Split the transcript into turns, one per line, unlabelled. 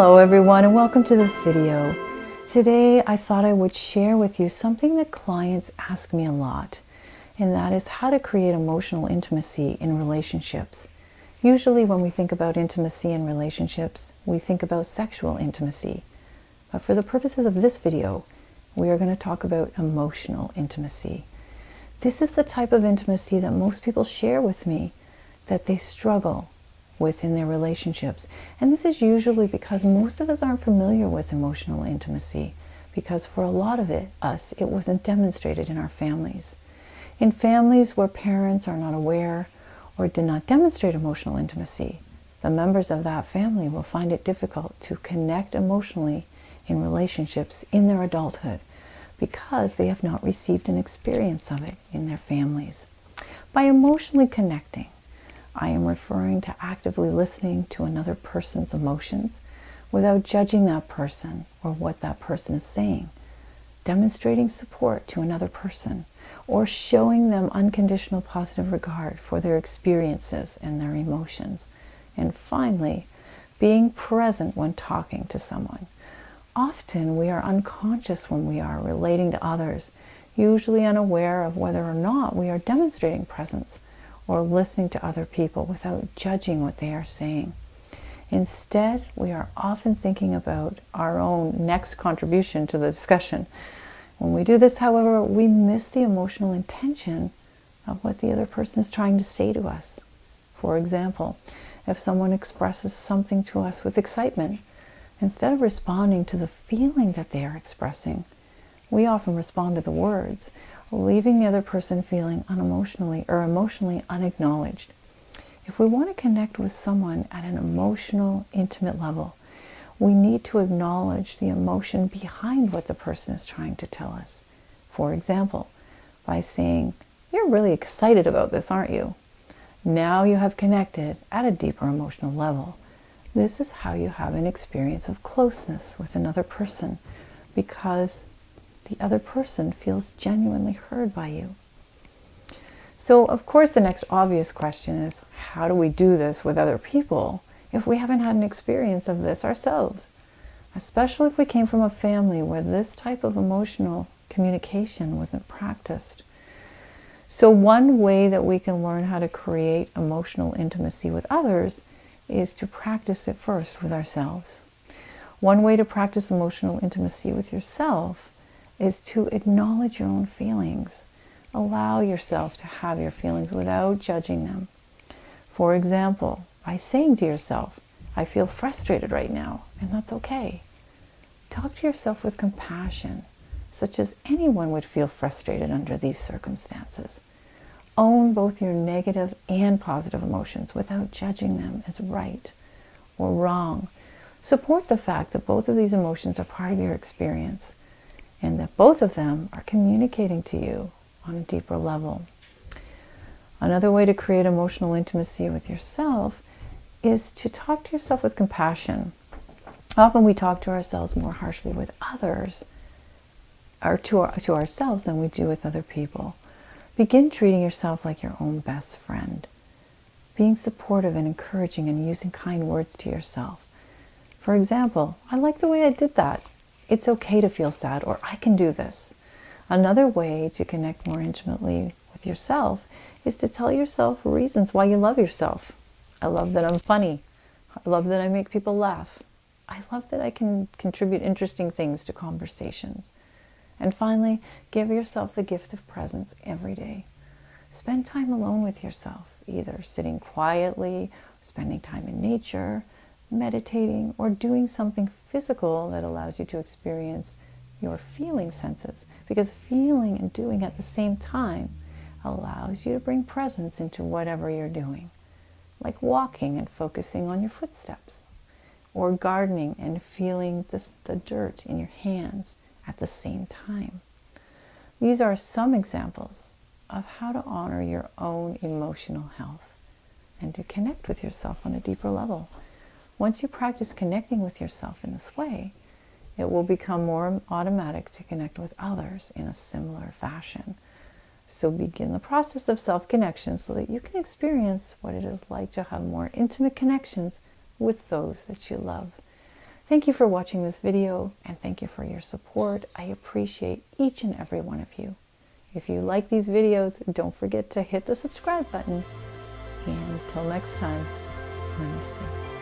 Hello everyone, and welcome to this video. Today I thought I would share with you something that clients ask me a lot, and that is how to create emotional intimacy in relationships. Usually when we think about intimacy in relationships, we think about sexual intimacy. But for the purposes of this video, we are going to talk about emotional intimacy. This is the type of intimacy that most people share with me that they struggle within their relationships. And this is usually because most of us aren't familiar with emotional intimacy, because for a lot of us, it wasn't demonstrated in our families. In families where parents are not aware or did not demonstrate emotional intimacy, the members of that family will find it difficult to connect emotionally in relationships in their adulthood because they have not received an experience of it in their families. By emotionally connecting, I am referring to actively listening to another person's emotions without judging that person or what that person is saying, demonstrating support to another person, or showing them unconditional positive regard for their experiences and their emotions. And finally, being present when talking to someone. Often we are unconscious when we are relating to others, usually unaware of whether or not we are demonstrating presence or listening to other people without judging what they are saying. Instead, we are often thinking about our own next contribution to the discussion. When we do this, however, we miss the emotional intention of what the other person is trying to say to us. For example, if someone expresses something to us with excitement, instead of responding to the feeling that they are expressing, we often respond to the words, leaving the other person feeling unemotionally or emotionally unacknowledged. If we want to connect with someone at an emotional, intimate level, we need to acknowledge the emotion behind what the person is trying to tell us. For example, by saying, "You're really excited about this, aren't you?" Now you have connected at a deeper emotional level. This is how you have an experience of closeness with another person, because the other person feels genuinely heard by you. So, of course, the next obvious question is, how do we do this with other people if we haven't had an experience of this ourselves? Especially if we came from a family where this type of emotional communication wasn't practiced. So one way that we can learn how to create emotional intimacy with others is to practice it first with ourselves. One way to practice emotional intimacy with yourself is to acknowledge your own feelings. Allow yourself to have your feelings without judging them. For example, by saying to yourself, "I feel frustrated right now," and that's okay. Talk to yourself with compassion, such as anyone would feel frustrated under these circumstances. Own both your negative and positive emotions without judging them as right or wrong. Support the fact that both of these emotions are part of your experience, and that both of them are communicating to you on a deeper level. Another way to create emotional intimacy with yourself is to talk to yourself with compassion. Often we talk to ourselves more harshly with others, or to ourselves, than we do with other people. Begin treating yourself like your own best friend, being supportive and encouraging and using kind words to yourself. For example, "I like the way I did that. It's okay to feel sad," or "I can do this." Another way to connect more intimately with yourself is to tell yourself reasons why you love yourself. "I love that I'm funny. I love that I make people laugh. I love that I can contribute interesting things to conversations." And finally, give yourself the gift of presence every day. Spend time alone with yourself, either sitting quietly, spending time in nature, meditating, or doing something physical that allows you to experience your feeling senses, because feeling and doing at the same time allows you to bring presence into whatever you're doing, like walking and focusing on your footsteps, or gardening and feeling the dirt in your hands at the same time. These are some examples of how to honor your own emotional health and to connect with yourself on a deeper level. Once you practice connecting with yourself in this way, it will become more automatic to connect with others in a similar fashion. So begin the process of self-connection so that you can experience what it is like to have more intimate connections with those that you love. Thank you for watching this video, and thank you for your support. I appreciate each and every one of you. If you like these videos, don't forget to hit the subscribe button. And until next time, namaste.